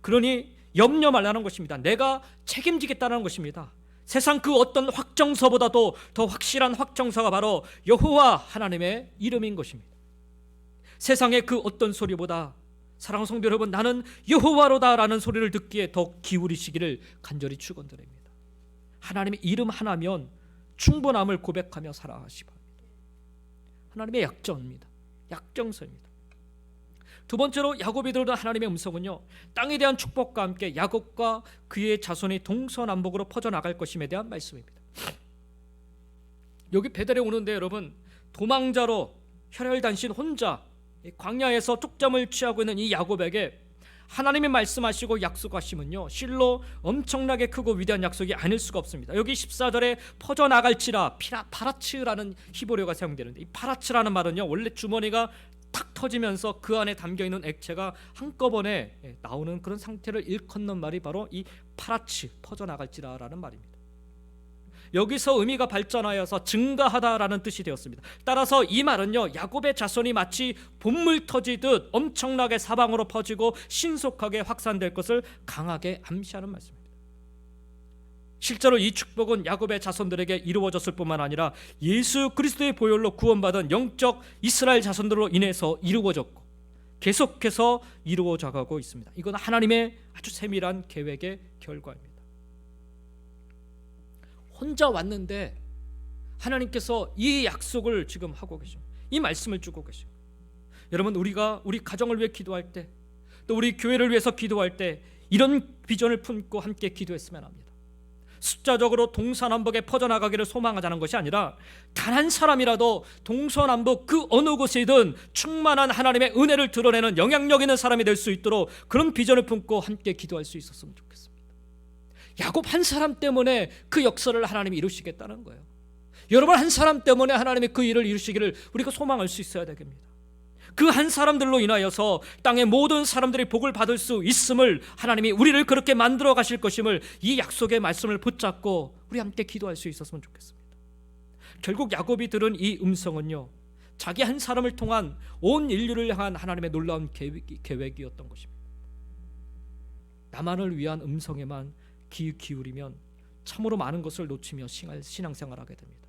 그러니 염려 말라는 것입니다. 내가 책임지겠다는 것입니다. 세상 그 어떤 확정서보다도 더 확실한 확정서가 바로 여호와 하나님의 이름인 것입니다. 세상의 그 어떤 소리보다 사랑하는 성도 여러분, 나는 여호와로다라는 소리를 듣기에 더 기울이시기를 간절히 축원드립니다. 하나님의 이름 하나면 충분함을 고백하며 살아가시기 바랍니다. 하나님의 약정입니다. 약정서입니다. 두 번째로 야곱이 들은 하나님의 음성은요, 땅에 대한 축복과 함께 야곱과 그의 자손이 동서남북으로 퍼져나갈 것임에 대한 말씀입니다. 여기 베델에 오는데 여러분, 도망자로 혈혈단신 혼자 광야에서 쪽잠을 취하고 있는 이 야곱에게 하나님이 말씀하시고 약속하시면요, 실로 엄청나게 크고 위대한 약속이 아닐 수가 없습니다. 여기 14절에 퍼져나갈지라, 파라츠라는 히브리어가 사용되는데, 이 파라츠라는 말은요 원래 주머니가 탁 터지면서 그 안에 담겨있는 액체가 한꺼번에 나오는 그런 상태를 일컫는 말이 바로 이 파라츠, 퍼져나갈지라라는 말입니다. 여기서 의미가 발전하여서 증가하다라는 뜻이 되었습니다. 따라서 이 말은요, 야곱의 자손이 마치 봇물 터지듯 엄청나게 사방으로 퍼지고 신속하게 확산될 것을 강하게 암시하는 말씀입니다. 실제로 이 축복은 야곱의 자손들에게 이루어졌을 뿐만 아니라 예수 그리스도의 보혈로 구원받은 영적 이스라엘 자손들로 인해서 이루어졌고, 계속해서 이루어져 가고 있습니다. 이건 하나님의 아주 세밀한 계획의 결과입니다. 혼자 왔는데 하나님께서 이 약속을 지금 하고 계십니다. 이 말씀을 주고 계십니다. 여러분, 우리가 우리 가정을 위해 기도할 때, 또 우리 교회를 위해서 기도할 때 이런 비전을 품고 함께 기도했으면 합니다. 숫자적으로 동서남북에 퍼져나가기를 소망하자는 것이 아니라 단 한 사람이라도 동서남북 그 어느 곳이든 충만한 하나님의 은혜를 드러내는 영향력 있는 사람이 될 수 있도록 그런 비전을 품고 함께 기도할 수 있었으면 좋겠습니다. 야곱 한 사람 때문에 그 역사를 하나님이 이루시겠다는 거예요. 여러분, 한 사람 때문에 하나님이 그 일을 이루시기를 우리가 소망할 수 있어야 되겠습니다. 그 한 사람들로 인하여서 땅의 모든 사람들이 복을 받을 수 있음을, 하나님이 우리를 그렇게 만들어 가실 것임을, 이 약속의 말씀을 붙잡고 우리 함께 기도할 수 있었으면 좋겠습니다. 결국 야곱이 들은 이 음성은요, 자기 한 사람을 통한 온 인류를 향한 하나님의 놀라운 계획이었던 것입니다. 나만을 위한 음성에만 귀 기울이면 참으로 많은 것을 놓치며 신앙생활하게 됩니다.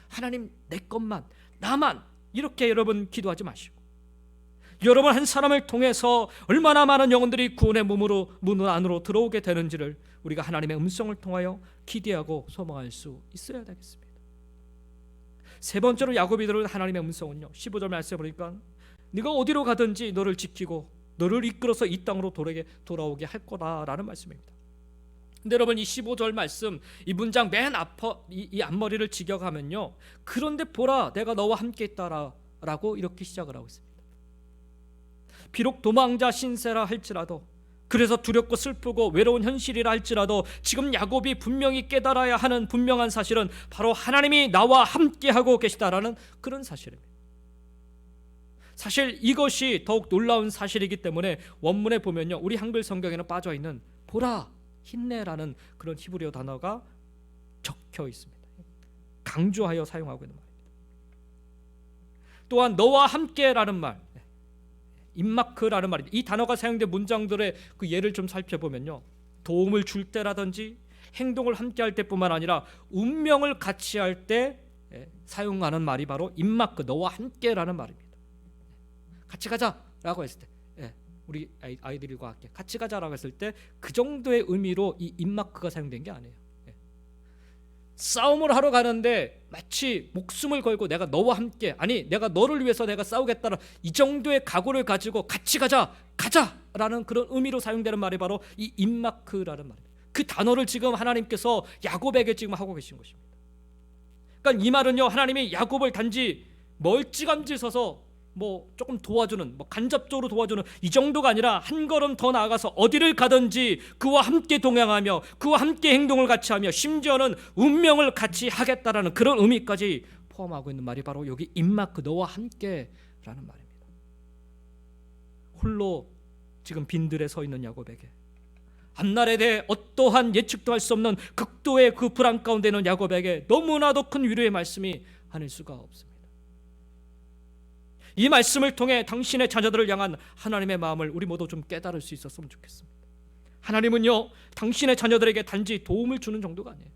하나님, 내 것만, 나만, 이렇게 여러분 기도하지 마시고, 여러분 한 사람을 통해서 얼마나 많은 영혼들이 구원의 문 안으로 들어오게 되는지를 우리가 하나님의 음성을 통하여 기대하고 소망할 수 있어야 되겠습니다. 세 번째로 야곱이 들은 하나님의 음성은요, 15절 말씀에 보니까 네가 어디로 가든지 너를 지키고 너를 이끌어서 이 땅으로 돌아오게 할 거다라는 말씀입니다. 근데 여러분, 이 15절 말씀, 이 문장 맨 이 앞머리를 직역하면요, 그런데 보라 내가 너와 함께 있다라고 이렇게 시작을 하고 있습니다. 비록 도망자 신세라 할지라도, 그래서 두렵고 슬프고 외로운 현실이라 할지라도 지금 야곱이 분명히 깨달아야 하는 분명한 사실은 바로 하나님이 나와 함께하고 계시다라는 그런 사실입니다. 사실 이것이 더욱 놀라운 사실이기 때문에 원문에 보면요, 우리 한글 성경에는 빠져있는 보라, 힘내라는 그런 히브리어 단어가 적혀 있습니다. 강조하여 사용하고 있는 말입니다. 또한 너와 함께라는 말, 임마크라는 말입니다. 이 단어가 사용된 문장들의 그 예를 좀 살펴보면요, 도움을 줄 때라든지 행동을 함께 할 때뿐만 아니라 운명을 같이 할 때 사용하는 말이 바로 임마크, 너와 함께라는 말입니다. 같이 가자라고 했을 때, 우리 아이들과 함께 같이 가자라고 했을 때 그 정도의 의미로 이 임마크가 사용된 게 아니에요. 싸움을 하러 가는데 마치 목숨을 걸고 내가 너와 함께, 아니 내가 너를 위해서 내가 싸우겠다는 이 정도의 각오를 가지고 같이 가자라는 그런 의미로 사용되는 말이 바로 이 임마크라는 말입니다. 그 단어를 지금 하나님께서 야곱에게 지금 하고 계신 것입니다. 그러니까 이 말은요, 하나님이 야곱을 단지 멀찌감치 서서 조금 도와주는, 간접적으로 도와주는 이 정도가 아니라 한 걸음 더 나아가서 어디를 가든지 그와 함께 동행하며 그와 함께 행동을 같이 하며 심지어는 운명을 같이 하겠다라는 그런 의미까지 포함하고 있는 말이 바로 여기 임마크, 너와 함께라는 말입니다. 홀로 지금 빈들에 서 있는 야곱에게, 앞날에 대해 어떠한 예측도 할 수 없는 극도의 그 불안 가운데 있는 야곱에게 너무나도 큰 위로의 말씀이 아닐 수가 없습니다. 이 말씀을 통해 당신의 자녀들을 향한 하나님의 마음을 우리 모두 좀 깨달을 수 있었으면 좋겠습니다. 하나님은요, 당신의 자녀들에게 단지 도움을 주는 정도가 아니에요.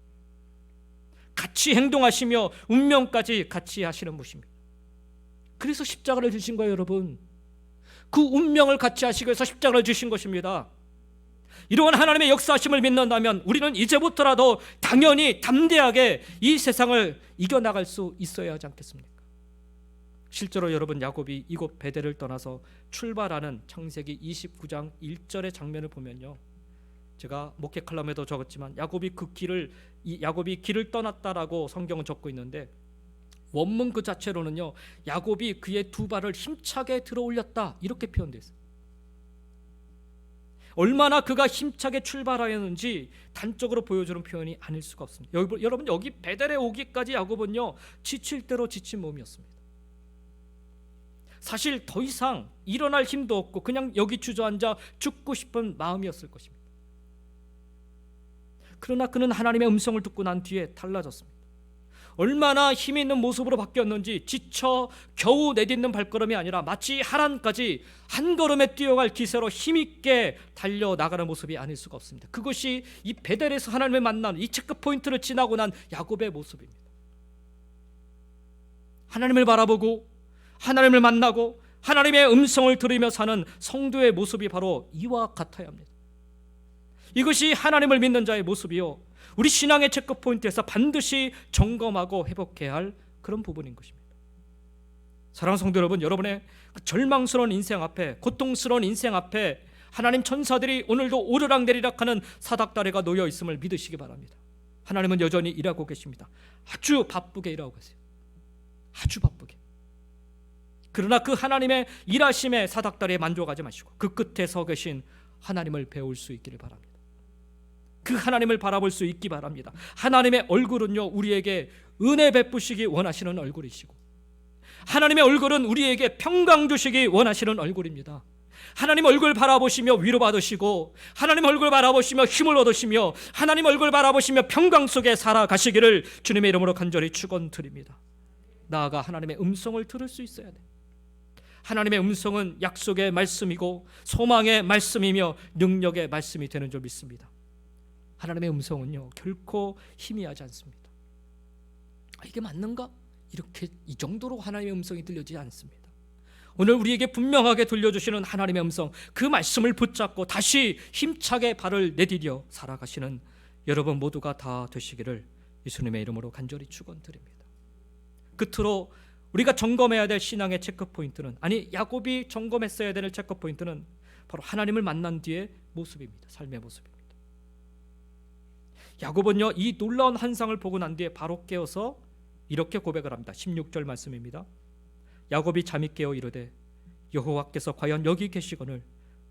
같이 행동하시며 운명까지 같이 하시는 분입니다. 그래서 십자가를 주신 거예요, 여러분. 그 운명을 같이 하시기 위해서 십자가를 주신 것입니다. 이러한 하나님의 역사하심을 믿는다면 우리는 이제부터라도 당연히 담대하게 이 세상을 이겨나갈 수 있어야 하지 않겠습니까? 실제로 여러분, 야곱이 이곳 베델을 떠나서 출발하는 창세기 29장 1절의 장면을 보면요, 제가 목회 칼럼에도 적었지만 야곱이 길을 떠났다라고 성경은 적고 있는데, 원문 그 자체로는요, 야곱이 그의 두 발을 힘차게 들어 올렸다 이렇게 표현되어 있어요. 얼마나 그가 힘차게 출발하였는지 단적으로 보여주는 표현이 아닐 수가 없습니다. 여러분, 여기 베델에 오기까지 야곱은요, 지칠 대로 지친 몸이었습니다. 사실 더 이상 일어날 힘도 없고 그냥 여기 주저앉아 죽고 싶은 마음이었을 것입니다. 그러나 그는 하나님의 음성을 듣고 난 뒤에 달라졌습니다. 얼마나 힘이 있는 모습으로 바뀌었는지, 지쳐 겨우 내딛는 발걸음이 아니라 마치 하란까지 한 걸음에 뛰어갈 기세로 힘있게 달려나가는 모습이 아닐 수가 없습니다. 그것이 이 베델에서 하나님을 만난 이 체크포인트를 지나고 난 야곱의 모습입니다. 하나님을 바라보고 하나님을 만나고 하나님의 음성을 들으며 사는 성도의 모습이 바로 이와 같아야 합니다. 이것이 하나님을 믿는 자의 모습이요, 우리 신앙의 체크포인트에서 반드시 점검하고 회복해야 할 그런 부분인 것입니다. 사랑하는 성도 여러분, 여러분의 절망스러운 인생 앞에, 고통스러운 인생 앞에 하나님 천사들이 오늘도 오르락내리락 하는 사닥다리가 놓여 있음을 믿으시기 바랍니다. 하나님은 여전히 일하고 계십니다. 아주 바쁘게 일하고 계세요. 아주 바쁘게. 그러나 그 하나님의 일하심의 사닥다리에 만족하지 마시고 그 끝에 서 계신 하나님을 배울 수 있기를 바랍니다. 그 하나님을 바라볼 수 있기 바랍니다. 하나님의 얼굴은요, 우리에게 은혜 베푸시기 원하시는 얼굴이시고, 하나님의 얼굴은 우리에게 평강 주시기 원하시는 얼굴입니다. 하나님 얼굴 바라보시며 위로받으시고, 하나님 얼굴 바라보시며 힘을 얻으시며, 하나님 얼굴 바라보시며 평강 속에 살아가시기를 주님의 이름으로 간절히 축원드립니다. 나아가 하나님의 음성을 들을 수 있어야 돼. 하나님의 음성은 약속의 말씀이고 소망의 말씀이며 능력의 말씀이 되는 줄 믿습니다. 하나님의 음성은요, 결코 희미하지 않습니다. 이게 맞는가? 이렇게 이 정도로 하나님의 음성이 들려지지 않습니다. 오늘 우리에게 분명하게 들려주시는 하나님의 음성, 그 말씀을 붙잡고 다시 힘차게 발을 내디뎌 살아가시는 여러분 모두가 다 되시기를 예수님의 이름으로 간절히 축원드립니다. 끝으로 우리가 점검해야 될 신앙의 체크포인트는, 아니 야곱이 점검했어야 될 체크포인트는 바로 하나님을 만난 뒤의 모습입니다. 삶의 모습입니다. 야곱은요, 이 놀라운 환상을 보고 난 뒤에 바로 깨어서 이렇게 고백을 합니다. 16절 말씀입니다. 야곱이 잠이 깨어 이르되 여호와께서 과연 여기 계시거늘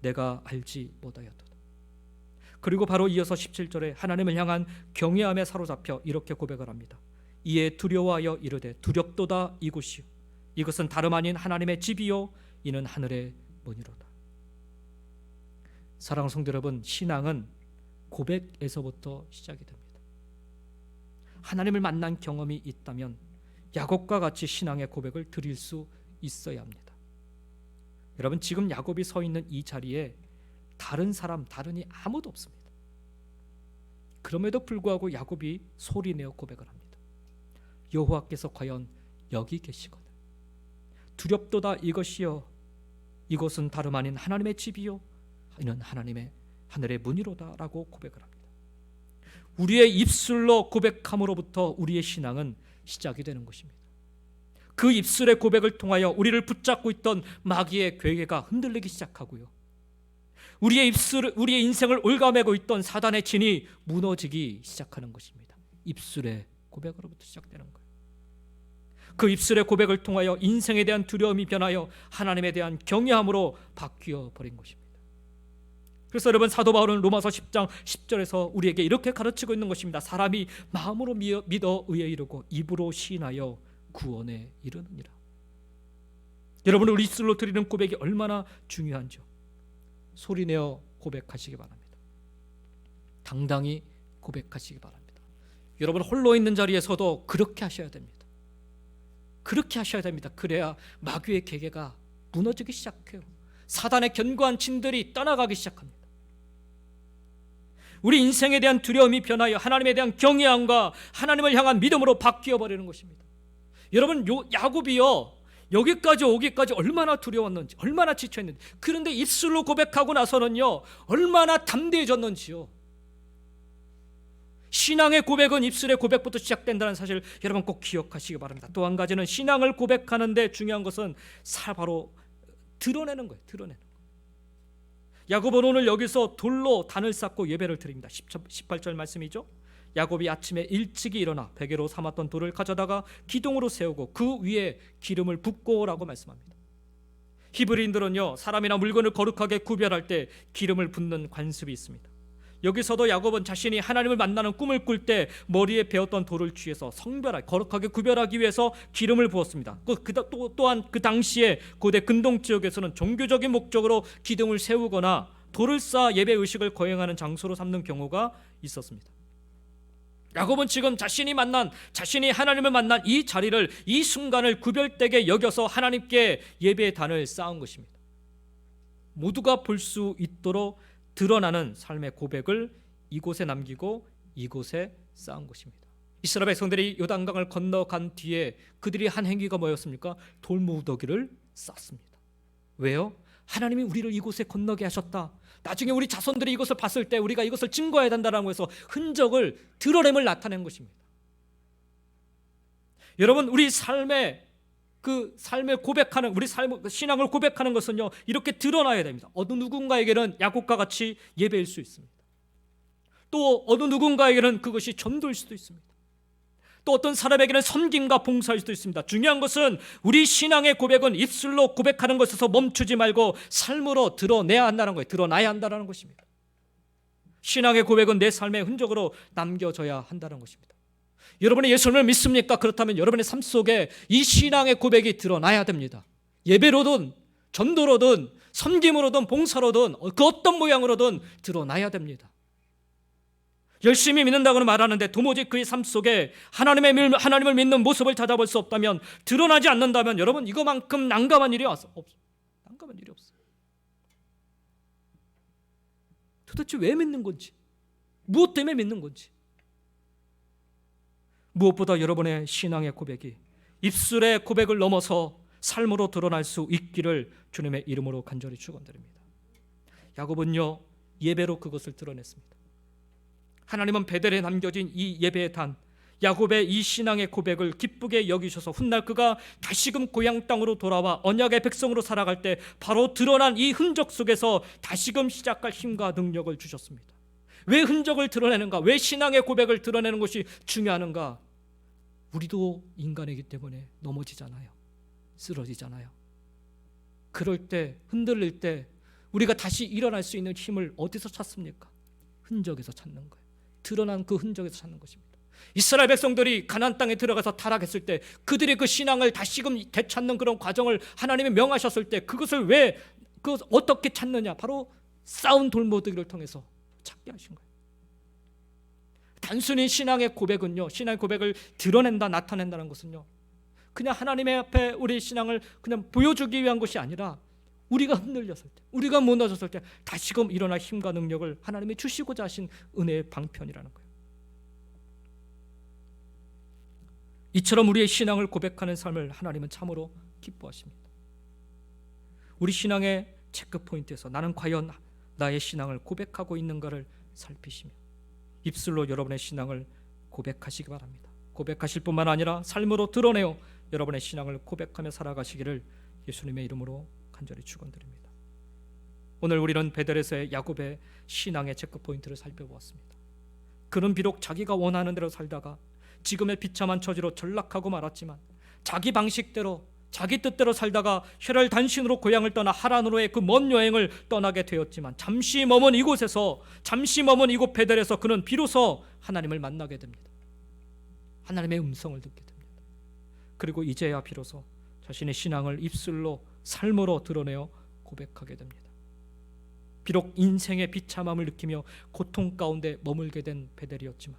내가 알지 못하였도다. 그리고 바로 이어서 17절에 하나님을 향한 경외함에 사로잡혀 이렇게 고백을 합니다. 이에 두려워하여 이르되 두렵도다 이곳이요, 이것은 다름 아닌 하나님의 집이요, 이는 하늘의 문이로다. 사랑하는 성도 여러분, 신앙은 고백에서부터 시작이 됩니다. 하나님을 만난 경험이 있다면 야곱과 같이 신앙의 고백을 드릴 수 있어야 합니다. 여러분, 지금 야곱이 서 있는 이 자리에 다른 사람, 다른이 아무도 없습니다. 그럼에도 불구하고 야곱이 소리내어 고백을 합니다. 여호와께서 과연 여기 계시거든 두렵도다 이것이여, 이곳은 다름 아닌 하나님의 집이요, 이는 하나님의 하늘의 문이로다 라고 고백을 합니다. 우리의 입술로 고백함으로부터 우리의 신앙은 시작이 되는 것입니다. 그 입술의 고백을 통하여 우리를 붙잡고 있던 마귀의 괴계가 흔들리기 시작하고요, 우리의 인생을 올가매고 있던 사단의 진이 무너지기 시작하는 것입니다. 입술의 고백으로부터 시작되는 거예요. 그 입술의 고백을 통하여 인생에 대한 두려움이 변하여 하나님에 대한 경외함으로 바뀌어 버린 것입니다. 그래서 여러분, 사도 바울은 로마서 10장 10절에서 우리에게 이렇게 가르치고 있는 것입니다. 사람이 마음으로 믿어 의에 이르고 입으로 시인하여 구원에 이르느니라. 여러분, 우리 입술로 드리는 고백이 얼마나 중요한지요. 소리내어 고백하시기 바랍니다. 당당히 고백하시기 바랍니다. 여러분, 홀로 있는 자리에서도 그렇게 하셔야 됩니다. 그렇게 하셔야 됩니다. 그래야 마귀의 계계가 무너지기 시작해요. 사단의 견고한 진들이 떠나가기 시작합니다. 우리 인생에 대한 두려움이 변하여 하나님에 대한 경외함과 하나님을 향한 믿음으로 바뀌어 버리는 것입니다. 여러분, 야곱이요, 여기까지 오기까지 얼마나 두려웠는지, 얼마나 지쳐있는지, 그런데 입술로 고백하고 나서는요, 얼마나 담대해졌는지요. 신앙의 고백은 입술의 고백부터 시작된다는 사실 여러분 꼭 기억하시기 바랍니다. 또 한 가지는 신앙을 고백하는데 중요한 것은 바로 드러내는 거예요. 드러내는 거예요. 야곱은 오늘 여기서 돌로 단을 쌓고 예배를 드립니다. 18절 말씀이죠. 야곱이 아침에 일찍이 일어나 베개로 삼았던 돌을 가져다가 기둥으로 세우고 그 위에 기름을 붓고라고 말씀합니다. 히브리인들은요, 사람이나 물건을 거룩하게 구별할 때 기름을 붓는 관습이 있습니다. 여기서도 야곱은 자신이 하나님을 만나는 꿈을 꿀 때 머리에 베었던 돌을 취해서 성별하게 거룩하게 구별하기 위해서 기름을 부었습니다. 또한 그 당시에 고대 근동 지역에서는 종교적인 목적으로 기둥을 세우거나 돌을 쌓아 예배 의식을 거행하는 장소로 삼는 경우가 있었습니다. 야곱은 지금 자신이 하나님을 만난 이 자리를, 이 순간을 구별되게 여겨서 하나님께 예배의 단을 쌓은 것입니다. 모두가 볼 수 있도록 드러나는 삶의 고백을 이곳에 남기고 이곳에 쌓은 것입니다. 이스라엘 백성들이 요단강을 건너간 뒤에 그들이 한 행위가 뭐였습니까? 돌무더기를 쌓습니다. 왜요? 하나님이 우리를 이곳에 건너게 하셨다. 나중에 우리 자손들이 이것을 봤을 때 우리가 이것을 증거해야 된다는 것에서 흔적을 드러냄을 나타낸 것입니다. 여러분, 우리 삶의 삶을 고백하는, 우리 신앙을 고백하는 것은요, 이렇게 드러나야 됩니다. 어느 누군가에게는 야곱과 같이 예배일 수 있습니다. 또 어느 누군가에게는 그것이 전도일 수도 있습니다. 또 어떤 사람에게는 섬김과 봉사일 수도 있습니다. 중요한 것은 우리 신앙의 고백은 입술로 고백하는 것에서 멈추지 말고 삶으로 드러내야 한다는 거예요. 드러나야 한다는 것입니다. 신앙의 고백은 내 삶의 흔적으로 남겨져야 한다는 것입니다. 여러분이 예수님을 믿습니까? 그렇다면 여러분의 삶 속에 이 신앙의 고백이 드러나야 됩니다. 예배로든 전도로든 섬김으로든 봉사로든 그 어떤 모양으로든 드러나야 됩니다. 열심히 믿는다고는 말하는데 도무지 그의 삶 속에 하나님을 믿는 모습을 찾아볼 수 없다면, 드러나지 않는다면 여러분, 이거만큼 난감한 일이 없어요. 도대체 왜 믿는 건지, 무엇 때문에 믿는 건지. 무엇보다 여러분의 신앙의 고백이 입술의 고백을 넘어서 삶으로 드러날 수 있기를 주님의 이름으로 간절히 축원드립니다. 야곱은요, 예배로 그것을 드러냈습니다. 하나님은 베델에 남겨진 이 예배의 단, 야곱의 이 신앙의 고백을 기쁘게 여기셔서 훗날 그가 다시금 고향 땅으로 돌아와 언약의 백성으로 살아갈 때 바로 드러난 이 흔적 속에서 다시금 시작할 힘과 능력을 주셨습니다. 왜 흔적을 드러내는가? 왜 신앙의 고백을 드러내는 것이 중요한가? 우리도 인간이기 때문에 넘어지잖아요. 쓰러지잖아요. 그럴 때, 흔들릴 때 우리가 다시 일어날 수 있는 힘을 어디서 찾습니까? 흔적에서 찾는 거예요. 드러난 그 흔적에서 찾는 것입니다. 이스라엘 백성들이 가나안 땅에 들어가서 타락했을 때 그들의 그 신앙을 다시금 되찾는 그런 과정을 하나님이 명하셨을 때 그것을 어떻게 찾느냐? 바로 쌓은 돌무더기를 통해서 찾게 하신 거예요. 단순히 신앙의 고백은요, 신앙의 고백을 드러낸다, 나타낸다는 것은요, 그냥 하나님의 앞에 우리 신앙을 그냥 보여주기 위한 것이 아니라 우리가 흔들렸을 때, 우리가 무너졌을 때 다시금 일어날 힘과 능력을 하나님이 주시고자 하신 은혜의 방편이라는 거예요. 이처럼 우리의 신앙을 고백하는 삶을 하나님은 참으로 기뻐하십니다. 우리 신앙의 체크포인트에서 나는 과연 나의 신앙을 고백하고 있는가를 살피시며 입술로 여러분의 신앙을 고백하시기 바랍니다. 고백하실 뿐만 아니라 삶으로 드러내어 여러분의 신앙을 고백하며 살아가시기를 예수님의 이름으로 간절히 축원드립니다. 오늘 우리는 베델에서의 야곱의 신앙의 체크포인트를 살펴보았습니다. 그는 비록 자기가 원하는 대로 살다가 지금의 비참한 처지로 전락하고 말았지만 자기 방식대로 자기 뜻대로 살다가 혈혈단신으로 고향을 떠나 하란으로의 그 먼 여행을 떠나게 되었지만 잠시 머문 이곳에서, 잠시 머문 이곳 베델에서 그는 비로소 하나님을 만나게 됩니다. 하나님의 음성을 듣게 됩니다. 그리고 이제야 비로소 자신의 신앙을 입술로, 삶으로 드러내어 고백하게 됩니다. 비록 인생의 비참함을 느끼며 고통 가운데 머물게 된 베델이었지만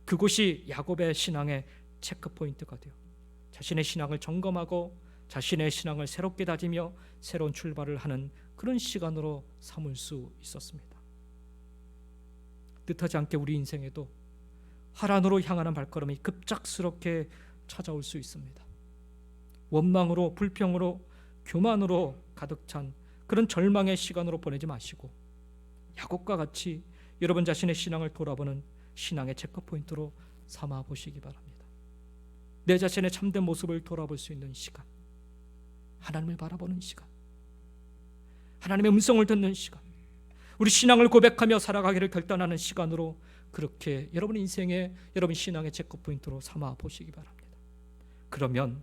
그곳이 야곱의 신앙의 체크포인트가 되어 자신의 신앙을 점검하고 자신의 신앙을 새롭게 다지며 새로운 출발을 하는 그런 시간으로 삼을 수 있었습니다. 뜻하지 않게 우리 인생에도 하란으로 향하는 발걸음이 급작스럽게 찾아올 수 있습니다. 원망으로, 불평으로, 교만으로 가득 찬 그런 절망의 시간으로 보내지 마시고 야곱과 같이 여러분 자신의 신앙을 돌아보는 신앙의 체크포인트로 삼아 보시기 바랍니다. 내 자신의 참된 모습을 돌아볼 수 있는 시간, 하나님을 바라보는 시간, 하나님의 음성을 듣는 시간, 우리 신앙을 고백하며 살아가기를 결단하는 시간으로 그렇게 여러분 인생의, 여러분 신앙의 체크포인트로 삼아 보시기 바랍니다. 그러면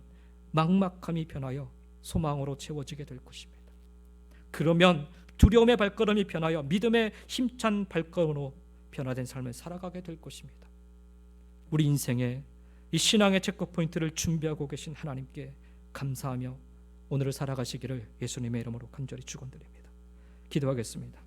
막막함이 변하여 소망으로 채워지게 될 것입니다. 그러면 두려움의 발걸음이 변하여 믿음의 힘찬 발걸음으로 변화된 삶을 살아가게 될 것입니다. 우리 인생의 이 신앙의 체크포인트를 준비하고 계신 하나님께 감사하며 오늘을 살아가시기를 예수님의 이름으로 간절히 축원드립니다. 기도하겠습니다.